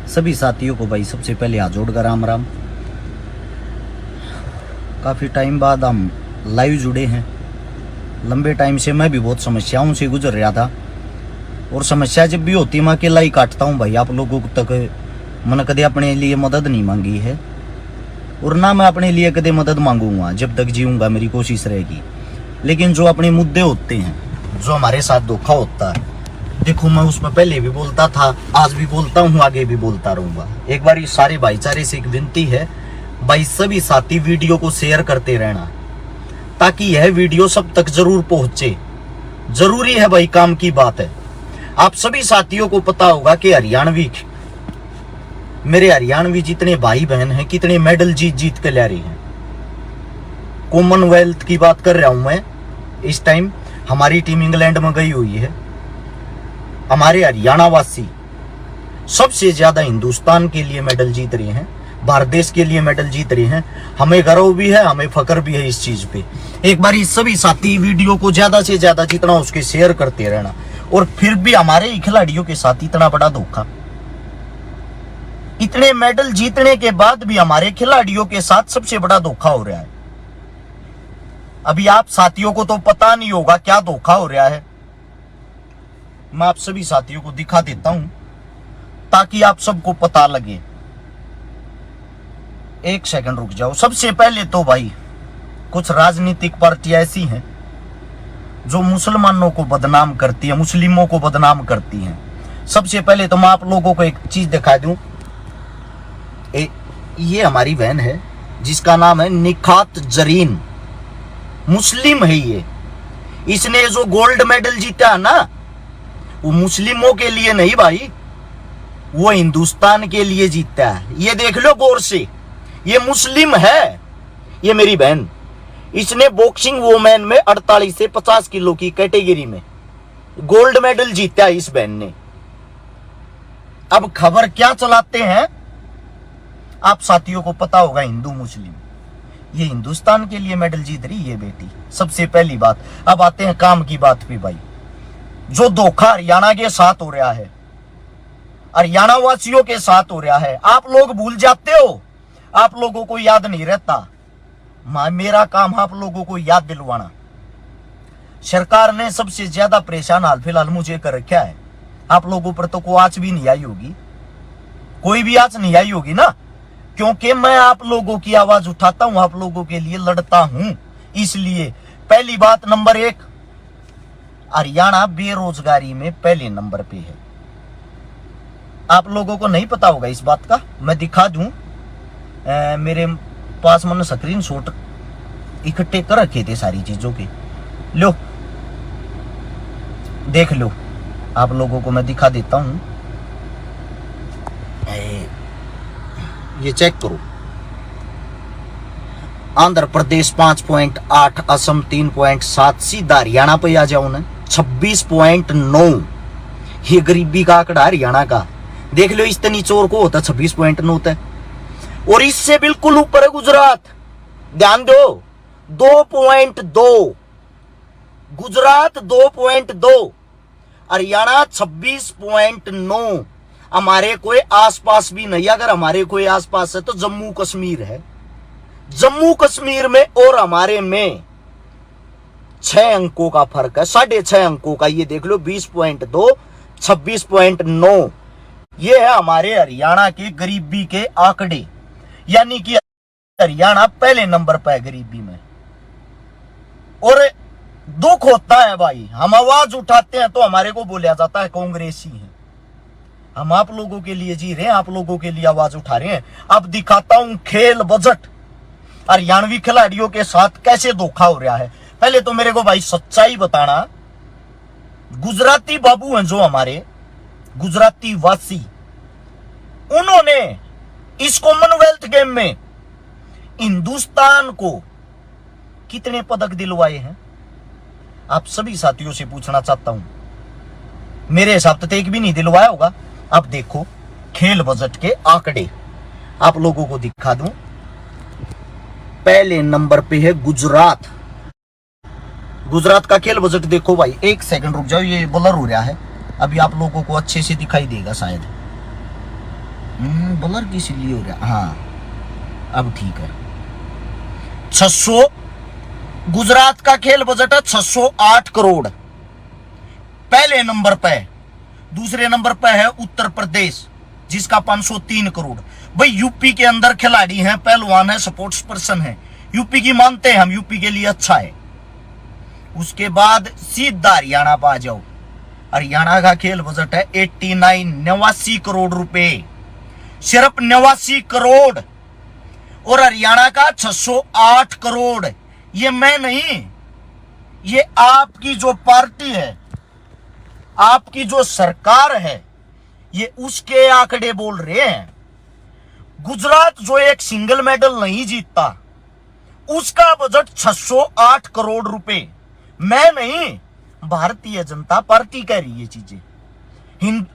सभी साथियों को भाई सबसे पहले हाथ जोड़कर राम राम। काफ़ी टाइम बाद हम लाइव जुड़े हैं। लंबे टाइम से मैं भी बहुत समस्याओं से गुजर रहा था, और समस्या जब भी होती मैं अकेला ही काटता हूँ भाई। आप लोगों तक मैंने कदे अपने लिए मदद नहीं मांगी है, और ना मैं अपने लिए कदे मदद मांगूंगा। जब तक जीऊँगा मेरी कोशिश रहेगी। लेकिन जो अपने मुद्दे होते हैं, जो हमारे साथ धोखा होता है, देखो मैं उसमें पहले भी बोलता था, आज भी बोलता हूँ, आगे भी बोलता रहूंगा। एक बार ये सारे भाईचारे से एक विनती है भाई, सभी साथी वीडियो को शेयर करते रहना, ताकि यह वीडियो सब तक जरूर पहुंचे। जरूरी है भाई, काम की बात है। आप सभी साथियों को पता होगा कि हरियाणवी, मेरे हरियाणवी जितने भाई बहन हैं, कितने मेडल जीत जीत के ला रहे हैं। कॉमनवेल्थ की बात कर रहा हूं मैं। इस टाइम हमारी टीम इंग्लैंड में गई हुई है। हमारे हरियाणा वासी सबसे ज्यादा हिंदुस्तान के लिए मेडल जीत रहे हैं, भारत देश के लिए मेडल जीत रहे हैं। हमें गर्व भी है, हमें फख्र भी है इस चीज पे। एक बार इस सभी साथी वीडियो को ज्यादा से ज्यादा जितना उसके शेयर करते रहना। और फिर भी हमारे ही खिलाड़ियों के साथ इतना बड़ा धोखा, इतने मेडल जीतने के बाद भी हमारे खिलाड़ियों के साथ सबसे बड़ा धोखा हो रहा है। अभी आप साथियों को तो पता नहीं होगा क्या धोखा हो रहा है। मैं आप सभी साथियों को दिखा देता हूं, ताकि आप सबको पता लगे। एक सेकंड रुक जाओ। सबसे पहले तो भाई, कुछ राजनीतिक पार्टियां ऐसी हैं जो मुसलमानों को बदनाम करती है, मुस्लिमों को बदनाम करती हैं। सबसे पहले तो मैं आप लोगों को एक चीज दिखा दूं। ये हमारी बहन है जिसका नाम है निखात जरीन, मुस्लिम है ये। इसने जो गोल्ड मेडल जीता है ना, वो मुस्लिमों के लिए नहीं भाई, वो हिंदुस्तान के लिए जीता है। ये देख लो गौर से, ये मुस्लिम है। ये मेरी बहन, इसने बॉक्सिंग वुमेन में 48 से 50 किलो की कैटेगरी में गोल्ड मेडल जीता है इस बहन ने। अब खबर क्या चलाते हैं आप साथियों को पता होगा, हिंदू मुस्लिम। ये हिंदुस्तान के लिए मेडल जीत रही है बेटी, सबसे पहली बात। अब आते हैं काम की बात पे भाई। जो धोखा हरियाणा के साथ हो रहा है, हरियाणा वासियों के साथ हो रहा है, आप लोग भूल जाते हो, आप लोगों को याद नहीं रहता। मेरा काम आप लोगों को याद दिलवाना। सरकार ने सबसे ज्यादा परेशान हाल फिलहाल मुझे कर रखा है। आप लोगों पर तो कोई आंच भी नहीं आई होगी, कोई भी आंच नहीं आई होगी ना, क्योंकि मैं आप लोगों की आवाज उठाता हूं, आप लोगों के लिए लड़ता हूं। इसलिए पहली बात, नंबर 1, हरियाणा बेरोजगारी में पहले नंबर पे है। आप लोगों को नहीं पता होगा इस बात का, मैं दिखा दूं। मेरे पास मैंने स्क्रीन शॉट इकट्ठे कर रखे थे सारी चीजों के। लो देख लो, आप लोगों को मैं दिखा देता हूं। ये चेक करो। आंध्र प्रदेश 5.8, असम 3.7, सीधा हरियाणा पे आ जाओ ना 26.9। ये गरीबी का आंकड़ा हरियाणा का देख लो। इतनी चोर को होता 26.9 होता है। और इससे बिल्कुल ऊपर है गुजरात, ध्यान दो 2.2, गुजरात 2.2, हरियाणा 26.9। हमारे कोई आसपास भी नहीं। अगर हमारे कोई आसपास है तो जम्मू कश्मीर है। जम्मू कश्मीर में और हमारे में 6 अंकों का फर्क है, 6.5 अंकों का। ये देख लो 20.2, 26.9। ये है हमारे हरियाणा के गरीबी के आंकड़े, यानी कि हरियाणा पहले नंबर पर है गरीबी में। और दुख होता है भाई, हम आवाज उठाते हैं तो हमारे को बोला जाता है कांग्रेसी है। हम आप लोगों के लिए जी रहे हैं, आप लोगों के लिए आवाज उठा रहे हैं। अब दिखाता हूं खेल बजट, हरियाणवी खिलाड़ियों के साथ कैसे धोखा हो रहा है। पहले तो मेरे को भाई सच्चाई बताना। गुजराती बाबू हैं जो हमारे गुजराती वासी, उन्होंने इस कॉमनवेल्थ गेम में हिंदुस्तान को कितने पदक दिलवाए हैं, आप सभी साथियों से पूछना चाहता हूं। मेरे हिसाब से एक भी नहीं दिलवाया होगा। अब देखो खेल बजट के आंकड़े आप लोगों को दिखा दूं। पहले नंबर पे है गुजरात। गुजरात का खेल बजट देखो भाई। एक सेकंड रुक जाओ, ये ब्लर हो रहा है, अभी आप लोगों को अच्छे से दिखाई देगा शायद। ब्लर किस लिए हो रहा? हाँ अब ठीक है। 600 गुजरात का खेल बजट है 608 करोड़, पहले नंबर पे। दूसरे नंबर पे है उत्तर प्रदेश जिसका 503 करोड़। भाई यूपी के अंदर खिलाड़ी हैं, पहलवान है, स्पोर्ट्स पर्सन है, यूपी की मानते हैं हम, यूपी के लिए अच्छा है। उसके बाद सीधा हरियाणा पा जाओ। हरियाणा का खेल बजट है 89 करोड़ रुपए, सिर्फ 89 करोड़। और हरियाणा का 608 करोड़। ये मैं नहीं, ये आपकी जो पार्टी है, आपकी जो सरकार है, ये उसके आंकड़े बोल रहे हैं। गुजरात जो एक सिंगल मेडल नहीं जीतता, उसका बजट 608 करोड़ रुपए। मैं नहीं, भारतीय जनता पार्टी कह रही है चीजें।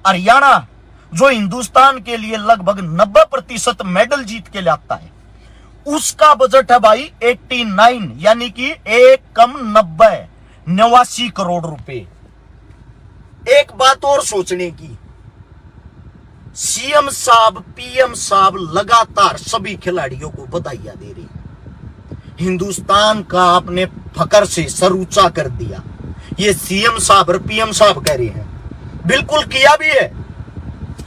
हरियाणा जो हिंदुस्तान के लिए लगभग 90% मेडल जीत के लाता है, उसका बजट है भाई 89, यानी कि एक कम 89 करोड़ रुपए। एक बात और सोचने की, सीएम साहब, पीएम साहब लगातार सभी खिलाड़ियों को बधाइयां दे रही। हिंदुस्तान का आपने फकर से सर ऊंचा कर दिया, ये सीएम साहब और पीएम साहब कह रहे हैं। बिल्कुल किया भी है,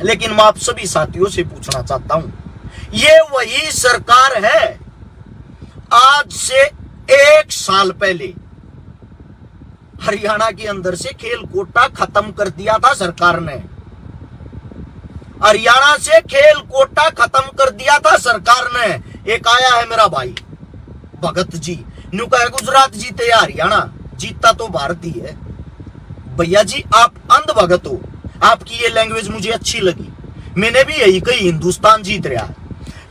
लेकिन मैं आप सभी साथियों से पूछना चाहता हूं, ये वही सरकार है आज से 1 साल पहले हरियाणा के अंदर से खेल कोटा खत्म कर दिया था सरकार ने। हरियाणा से खेल कोटा खत्म कर दिया था सरकार ने। एक आया है मेरा भाई भगत जी, न्यू कहा गुजरात जीते या हरियाणा, जीतता तो भारत ही है। भैया जी आप अंध भगत हो, आपकी ये लैंग्वेज मुझे अच्छी लगी, मैंने भी यही कही, हिंदुस्तान जीत रहा है।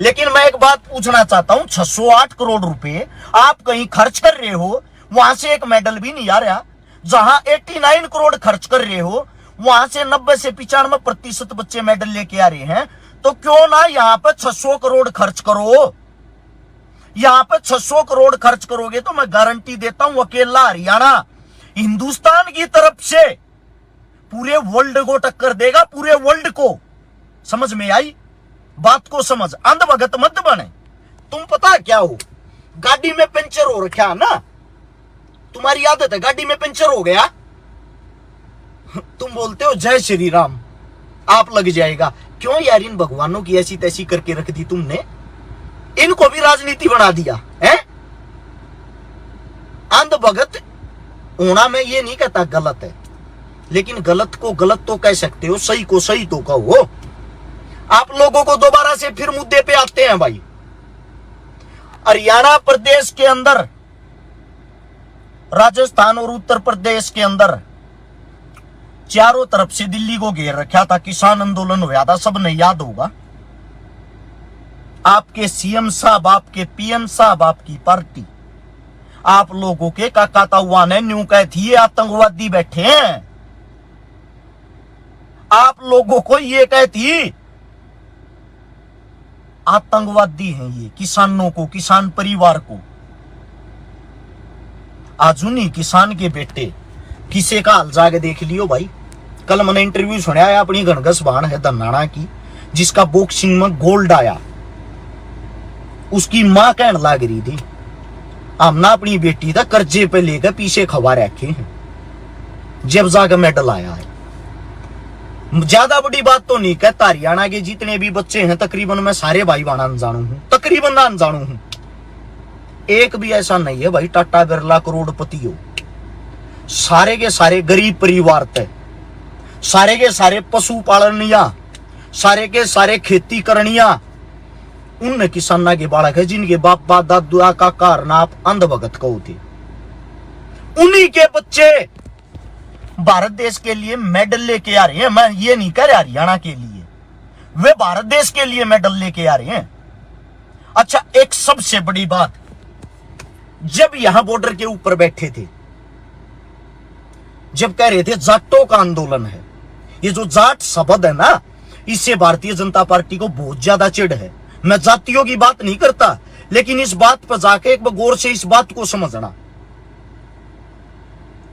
लेकिन मैं एक बात पूछना चाहता हूं, 608 करोड़ रुपए आप कहीं खर्च कर रहे हो, वहां से एक मेडल भी नहीं आ रहा। जहां 89 करोड़ खर्च कर रहे हो, वहां से 90 से 95% बच्चे मेडल लेके आ रहे हैं। तो क्यों ना यहां पर 600 करोड़ खर्च करो। यहां पर 600 करोड़ खर्च करोगे तो मैं गारंटी देता हूं, अकेला हरियाणा हिंदुस्तान की तरफ से पूरे वर्ल्ड को टक्कर देगा, पूरे वर्ल्ड को। समझ में आई बात को? समझ, अंध भगत मत बने। तुम पता क्या हो, गाड़ी में पंचर हो रखा ना, तुम्हारी आदत है, गाड़ी में पंचर हो गया, तुम बोलते हो जय श्री राम, आप लग जाएगा। क्यों यार, इन भगवानों की ऐसी तैसी करके रख दी तुमने, इनको भी राजनीति बना दिया है। अंध भगत होना मैं ये नहीं कहता गलत है, लेकिन गलत को गलत तो कह सकते हो, सही को सही तो कहो। आप लोगों को दोबारा से फिर मुद्दे पे आते हैं भाई। हरियाणा प्रदेश के अंदर, राजस्थान और उत्तर प्रदेश के अंदर चारों तरफ से दिल्ली को घेर रखा था, किसान आंदोलन हुआ था, सबने याद होगा। आपके सीएम साहब, आपके पीएम साहब, आपकी पार्टी, आप लोगों के काका ताऊआ ने न्यू कह थी ये आतंकवादी बैठे हैं। आप लोगों को ये कहती आतंकवादी हैं ये, किसानों को, किसान परिवार को। आज उन्हीं किसान के बेटे किसे का हाल जाके देख लियो भाई। कल मैंने इंटरव्यू सुना है अपनी गणगस बाण है धनाना की, जिसका बॉक्सिंग में गोल्ड आया। उसकी मां कहने लग रही थी हमने अपनी बेटी का कर्जे पे लेकर पीछे खवा रखे हैं, जब जाकर मेडल आया है। ज्यादा बड़ी बात तो नहीं कहता, हरियाणा के जितने भी बच्चे हैं तकरीबन मैं सारे भाई बहन अनजानू हूं, तकरीबन ना अनजानू हूं। एक भी ऐसा नहीं है भाई टाटा बिरला करोड़पति हो। सारे के सारे गरीब परिवार थे, सारे के सारे पशु पालनिया, सारे के सारे खेती करनिया, उन किसाना के बालक है जिनके बाप दादा का कारण आप अंध भगत कहो थे। उन्हीं के बच्चे भारत देश के लिए मेडल लेके आ रहे हैं। मैं ये नहीं कह रहा हरियाणा के लिए, वे भारत देश के लिए मेडल लेके आ रहे हैं। अच्छा, एक सबसे बड़ी बात, जब यहां बॉर्डर के ऊपर बैठे थे, जब कह रहे थे जाटों का आंदोलन है, ये जो जाट शब्द है ना, इससे भारतीय जनता पार्टी को बहुत ज्यादा चिढ़ है। मैं जातियों की बात नहीं करता, लेकिन इस बात पर जाके एक बार गौर से इस बात को समझना।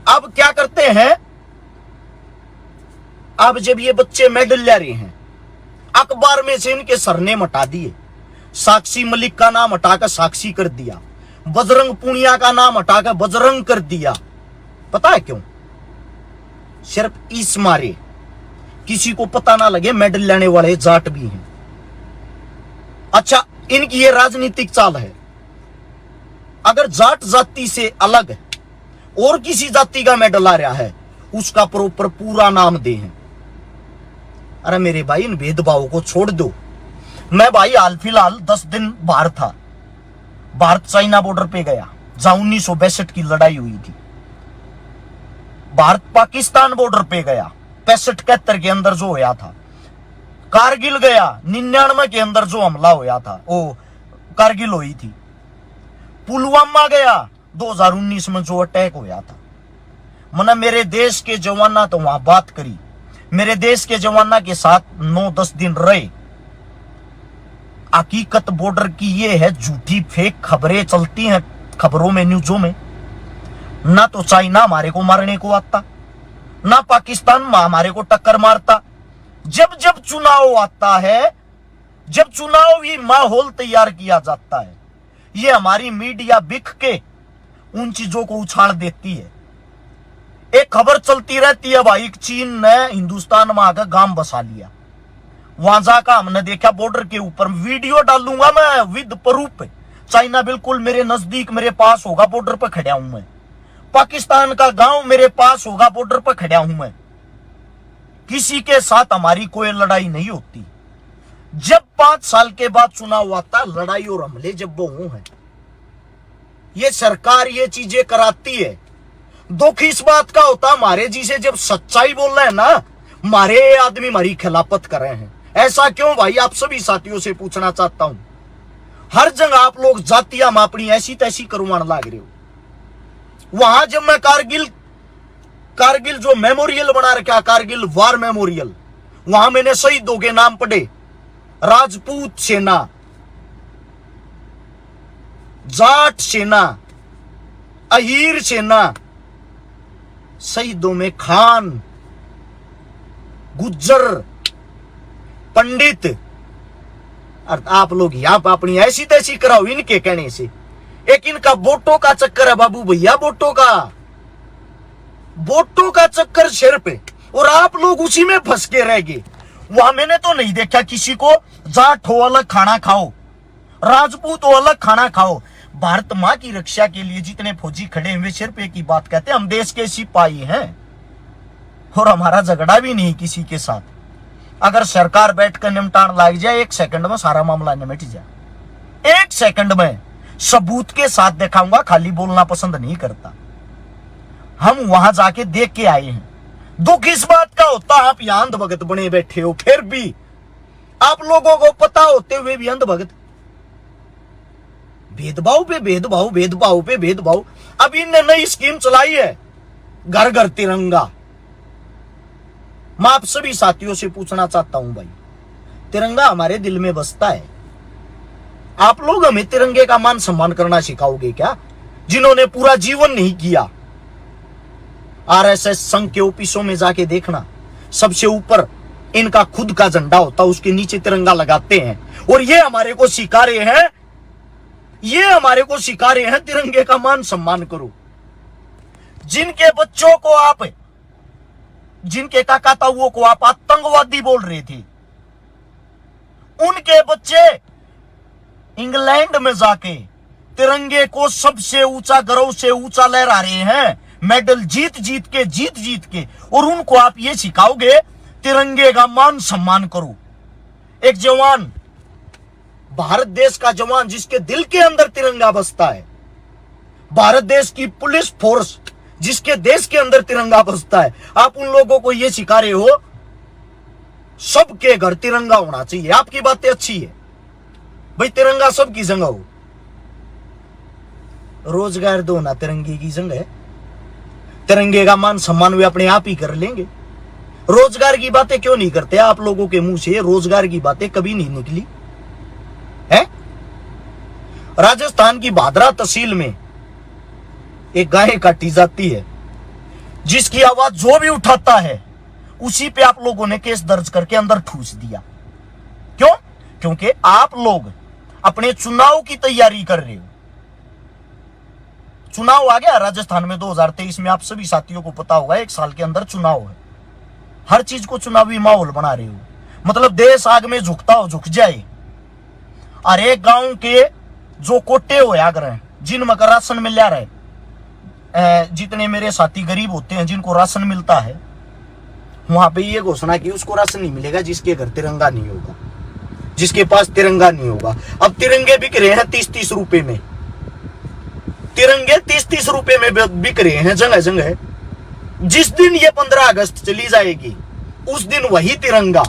अब क्या करते हैं, अब जब ये बच्चे मेडल ले रहे हैं, अखबार में से इनके सरनेम हटा दिए, साक्षी मलिक का नाम हटाकर साक्षी कर दिया, बजरंग पुनिया का नाम हटाकर बजरंग कर दिया। पता है क्यों? सिर्फ इस मारे किसी को पता ना लगे मेडल लेने वाले जाट भी हैं। अच्छा, इनकी ये राजनीतिक चाल है। अगर जाट जाति से अलग और किसी जाति का मेडल आ रहा है, उसका प्रॉपर पूरा नाम दे हैं। अरे मेरे भाई, इन भेदभाव को छोड़ दो। मैं भाई हाल फिलहाल 10 दिन बाहर था, भारत चाइना बॉर्डर पे गया, जहां 1962 की लड़ाई हुई थी। भारत पाकिस्तान बॉर्डर पे गया, 65-71 के अंदर जो होया था। कारगिल गया, 99 के अंदर जो हमला होया था, वो कारगिल हुई थी। पुलवामा गया, 2019 में जो अटैक होया था। मना मेरे देश के जवाना तो वहां बात करी, मेरे देश के जवाना के साथ 9-10 दिन रहे। हकीकत बॉर्डर की ये है, झूठी फेक खबरें चलती हैं खबरों में, न्यूज़ों में। ना तो चाइना हमारे को मारने को आता, ना पाकिस्तान हमारे को टक्कर मारता। जब जब चुनाव आता है, जब चुनावी माहौल तैयार किया जाता है, ये हमारी मीडिया बिक के उन चीजों को उछाल देती है। एक खबर चलती रहती है भाई, चीन ने हिंदुस्तान में आकर गांव बसा लिया। वहां जाकर हमने देखा बॉर्डर के ऊपर, वीडियो डालूंगा मैं विद प्रूफ। चाइना बिल्कुल मेरे नजदीक, मेरे पास होगा, बॉर्डर पर खड़ा हूं मैं। पाकिस्तान का गांव मेरे पास होगा, बॉर्डर पर खड़ा हूं मैं। किसी के साथ हमारी कोई लड़ाई नहीं होती। जब 5 साल के बाद चुनाव आता, लड़ाई और हमले जब वो हैं, ये सरकार ये चीजें कराती है। दुख इस बात का होता, हमारे जी से जब सच्चाई बोल रहे हैं ना, मारे आदमी हमारी खिलाफत कर रहे हैं। ऐसा क्यों भाई? आप सभी साथियों से पूछना चाहता हूं। हर जगह आप लोग जातियां अपनी ऐसी तैसी करवाने लाग रहे हो। वहां जब मैं कारगिल जो मेमोरियल बना रखा, कारगिल वार मेमोरियल, वहां मैंने शहीदों के नाम पढ़े। राजपूत सेना, जाट सेना, अहीर सेना, शहीदों में खान, गुज्जर, पंडित। आप लोग यहां पर अपनी ऐसी तैसी कराओ इनके कहने से। एक इनका वोटों का चक्कर है बाबू भैया, वोटों का चक्कर सिर पे, और आप लोग उसी में फंस के रह गए। वहां मैंने तो नहीं देखा किसी को जाट हो अलग खाना खाओ, राजपूत हो अलग खाना खाओ। भारत मां की रक्षा के लिए जितने फौजी खड़े हुए, सिर्फ एक ही बात कहते हैं, हम देश के सिपाही हैं और हमारा झगड़ा भी नहीं किसी के साथ। अगर सरकार बैठकर निपटान लाग जाए, 1 सेकंड में सारा मामला निपट जाए। 1 सेकंड में सबूत के साथ दिखाऊंगा, खाली बोलना पसंद नहीं करता। हम वहां जाके देख के आए हैं। दुख इस बात का होता, आप यहां अंधभगत बने बैठे हो, फिर भी आप लोगों को पता होते हुए भी अंधभगत। भेदभाव पे भेदभाव, भेदभाव पे भेदभाव। अब इनने नई स्कीम चलाई है, घर घर तिरंगा। मैं आप सभी साथियों से पूछना चाहता हूं भाई, तिरंगा हमारे दिल में बसता है। आप लोग हमें तिरंगे का मान सम्मान करना सिखाओगे क्या, जिन्होंने पूरा जीवन नहीं किया? आरएसएस संघ के ऑफिसों में जाके देखना, सबसे ऊपर इनका खुद का झंडा होता, उसके नीचे तिरंगा लगाते हैं। और ये हमारे को सिखा रहे हैं, तिरंगे का मान सम्मान करो। जिनके बच्चों को आप, जिनके काका ताऊओं को आप आतंकवादी बोल रहे थे, उनके बच्चे इंग्लैंड में जाके तिरंगे को सबसे ऊंचा, गर्व से ऊंचा लहरा रहे हैं, मेडल जीत जीत के। और उनको आप ये सिखाओगे तिरंगे का मान सम्मान करो। एक जवान, भारत देश का जवान, जिसके दिल के अंदर तिरंगा बसता है, भारत देश की पुलिस फोर्स, जिसके देश के अंदर तिरंगा बसता है, आप उन लोगों को यह सिखा रहे हो सबके घर तिरंगा होना चाहिए। आपकी बातें अच्छी है भाई, तिरंगा सबकी जगह हो, रोजगार दो ना, तिरंगे की जगह है। तिरंगे का मान सम्मान वे अपने आप ही कर लेंगे। रोजगार की बातें क्यों नहीं करते आप लोगों के मुंह से? रोजगार की बातें कभी नहीं निकली है। राजस्थान की भादरा तहसील में एक गाय काटी जाती है, जिसकी आवाज जो भी उठाता है उसी पे आप लोगों ने केस दर्ज करके अंदर ठूस दिया। क्योंकि आप लोग अपने चुनाव की तैयारी कर रहे हो। चुनाव आ गया राजस्थान में 2023 में, आप सभी साथियों को पता होगा, 1 साल के अंदर चुनाव है। हर चीज को चुनावी माहौल बना रहे हो, मतलब देश आग में झुकता हो झुक जाए। और एक गांव के जो कोटे होया कर जिनमें का राशन मिल रहा है, जितने मेरे साथी गरीब होते हैं जिनको राशन मिलता है, वहां पे ये घोषणा की उसको राशन नहीं मिलेगा जिसके घर तिरंगा नहीं होगा, जिसके पास तिरंगा नहीं होगा। अब तिरंगे बिक रहे हैं 30-30 रुपए में, तिरंगे 30-30 रुपए में बिक रहे हैं जगह जगह। जिस दिन ये 15 अगस्त चली जाएगी उस दिन वही तिरंगा।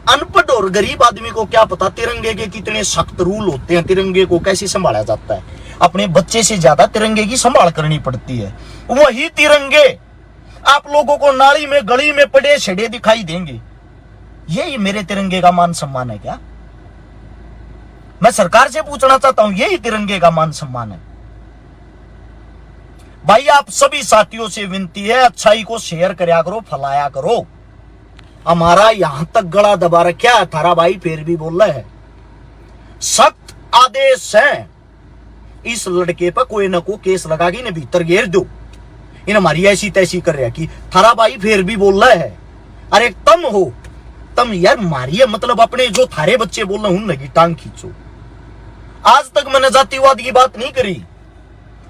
अनपढ़ और गरीब आदमी को क्या पता तिरंगे के कितने सख्त रूल होते हैं, तिरंगे को कैसे संभाला जाता है। अपने बच्चे से ज्यादा तिरंगे की संभाल करनी पड़ती है। वही तिरंगे आप लोगों को नाली में गली में पड़े छड़े दिखाई देंगे। यही मेरे तिरंगे का मान सम्मान है क्या? मैं सरकार से पूछना चाहता हूं, यही तिरंगे का मान सम्मान है? भाई आप सभी साथियों से विनती है, अच्छाई को शेयर करया करो, फैलाया करो। हमारा यहां तक गला दबा रखा है, थारा भाई फिर भी बोल रहा है। सख्त आदेश है, इस लड़के पर कोई ना कोई केस लगा के इन्हें भीतर घेर दो। इन हमारी ऐसी तैसी कर रहा कि थारा भाई फिर भी बोल रहा है। अरे तम हो, तम यार मारिए, मतलब अपने जो थारे बच्चे बोल रहे उन लगी टांग खींचो। आज तक मैंने जातिवाद की बात नहीं करी,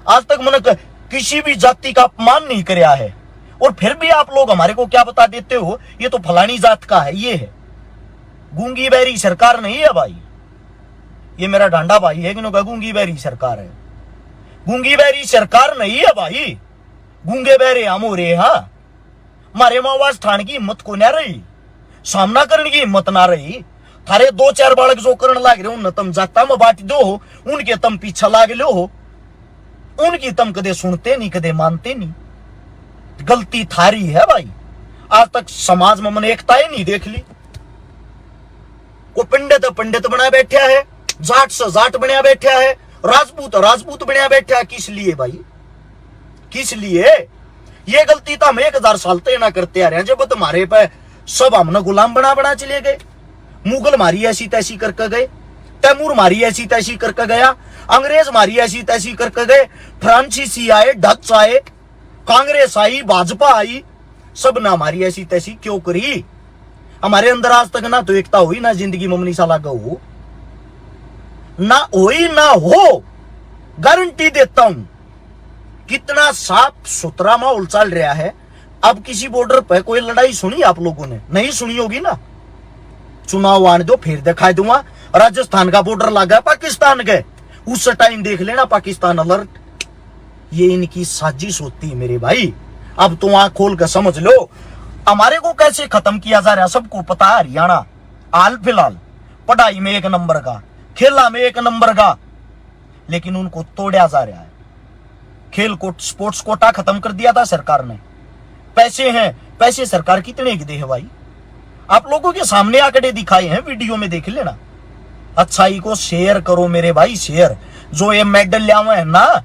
आज तक मैंने किसी भी जाति का अपमान नहीं कराया है। और फिर भी आप लोग हमारे को क्या बता देते हो, ये तो फलानी जात का है, ये है। गूंगी बहरी सरकार नहीं है भाई, ये मेरा डांडा भाई है, कि गूंगी बहरी सरकार है। गूंगी बहरी सरकार नहीं है भाई, गूंगे बहरे हम हो रहे। हाँ, हमारे आवाज ठान की हिम्मत को ना रही, सामना करने की हिम्मत ना रही। थारे 2-4 बालक जो करने लाग रहे उन तम जाता में बांट दो, उनके तम पीछा लाग लो हो, उनकी तम कदे सुनते नहीं, कदे मानते नहीं। गलती थारी है भाई। आज तक समाज में मैंने एकता ही नहीं देख ली। वो पंडित बना बैठा है, जाट से जाट बना बैठा है, राजपूत बना बैठा है। किस लिए भाई, किस लिए? ये गलती तो हम 1000 साल तक ना करते आ रहे हैं। जब तुम्हारे पे सब हमने गुलाम बना चले गए। मुगल मारी ऐसी तैसी करके गए, तैमूर मारी ऐसी तैसी करके गया, अंग्रेज मारी ऐसी तैसी करके गए, फ्रांसीसी आए, डच आए, कांग्रेस आई, भाजपा आई, सब ना हमारी ऐसी तैसी क्यों करी? हमारे अंदर आज तक ना तो एकता हुई, ना जिंदगी ममनी साला हो, ना हुई ना हो। गारंटी देता हूं, कितना साफ सुथरा माहौल चल रहा है। अब किसी बॉर्डर पर कोई लड़ाई सुनी आप लोगों ने? नहीं सुनी होगी ना। चुनाव आने दो फिर दिखाई दूंगा। राजस्थान का बॉर्डर लगा पाकिस्तान के, उस टाइम देख लेना पाकिस्तान अलर्ट। ये इनकी साजिश होती है मेरे भाई। अब तो आंख खोल कर समझ लो हमारे को कैसे खत्म किया जा रहा है। सबको पता है हरियाणा हाल फिलहाल पढ़ाई में 1 नंबर का, खेला में 1 नंबर का, लेकिन उनको तोड़ा जा रहा है। खेल को स्पोर्ट्स कोटा खत्म कर दिया था सरकार ने। पैसे हैं, पैसे सरकार कितने की दे है भाई? आप लोगों के सामने आंकड़े दिखाए हैं, वीडियो में देख लेना। अच्छाई को शेयर करो मेरे भाई, शेयर। जो ये मेडल लिया हुआ है ना,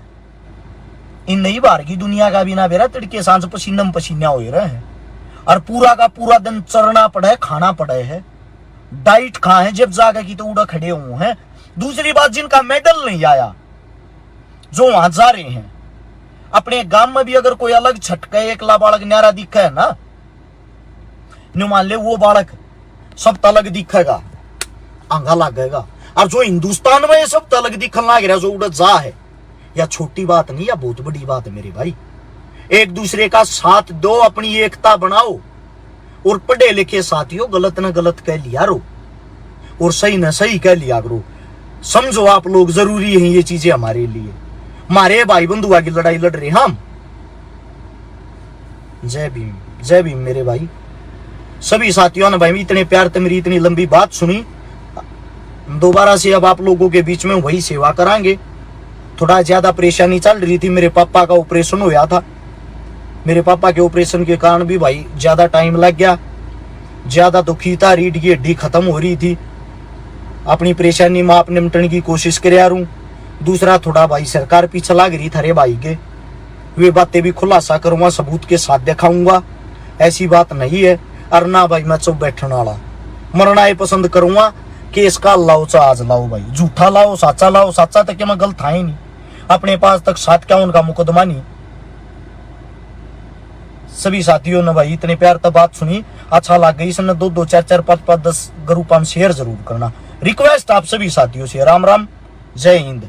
इन नई बार की दुनिया का भी ना बेरा तड़के सांझ पसीना पसीना हो रहे हैं। और पूरा का पूरा दिन चरना पड़ा है, खाना पड़ा है, डाइट खाए जब जागा की तो उड़ा खड़े हुए हैं। दूसरी बात, जिनका मेडल नहीं आया जो वहां जा रहे हैं, अपने गांव में भी अगर कोई अलग छटका एकला बालक न्यारा दिखा है ना, न्यू मान ले वो बालक सब तलग दिखेगा, आंगा लगेगा। और जो हिंदुस्तान में सब तलग दिखने लग रहा है, जो उड़ा जा है, या छोटी बात नहीं, या बहुत बड़ी बात है मेरे भाई। एक दूसरे का साथ दो, अपनी एकता बनाओ। और पढ़े लिखे साथियों, गलत न गलत कह लिया रो, और सही न सही कह लिया करो। समझो आप लोग, जरूरी है ये चीजें हमारे लिए। हमारे भाई बंधुआ की लड़ाई लड़ रहे हम। जय भीम, जय भीम मेरे भाई। सभी साथियों ने भाई इतने प्यार से मेरी इतनी लंबी बात सुनी। दोबारा से अब आप लोगों के बीच में वही सेवा करांगे। थोड़ा ज्यादा परेशानी चल रही थी, मेरे पापा का ऑपरेशन हुआ था। मेरे पापा के ऑपरेशन के कारण भी भाई ज्यादा टाइम लग गया। ज्यादा तो खींचा, रीढ़ की हड्डी खत्म हो रही थी। अपनी परेशानी में आप निपटने की कोशिश कर रहा हूं। दूसरा, थोड़ा भाई सरकार पीछे लग रही थारे भाई के, वे बातें भी खुलासा करूंगा, सबूत के साथ दिखाऊंगा। ऐसी बात नहीं है। और ना भाई मैं चुप बैठने वाला, मरना ही पसंद करूंगा। केस का लाओ चा आज लाओ भाई, झूठा लाओ साचा तक में गलत है ही नहीं। अपने पास तक 57 का मुकदमा नहीं। सभी साथियों ने भाई इतने प्यार तक बात सुनी, अच्छा लग गई इसने 2 2 4 4 5 5 10 ग्रुप में शेयर जरूर करना। रिक्वेस्ट आप सभी साथियों से, राम राम, जय हिंद।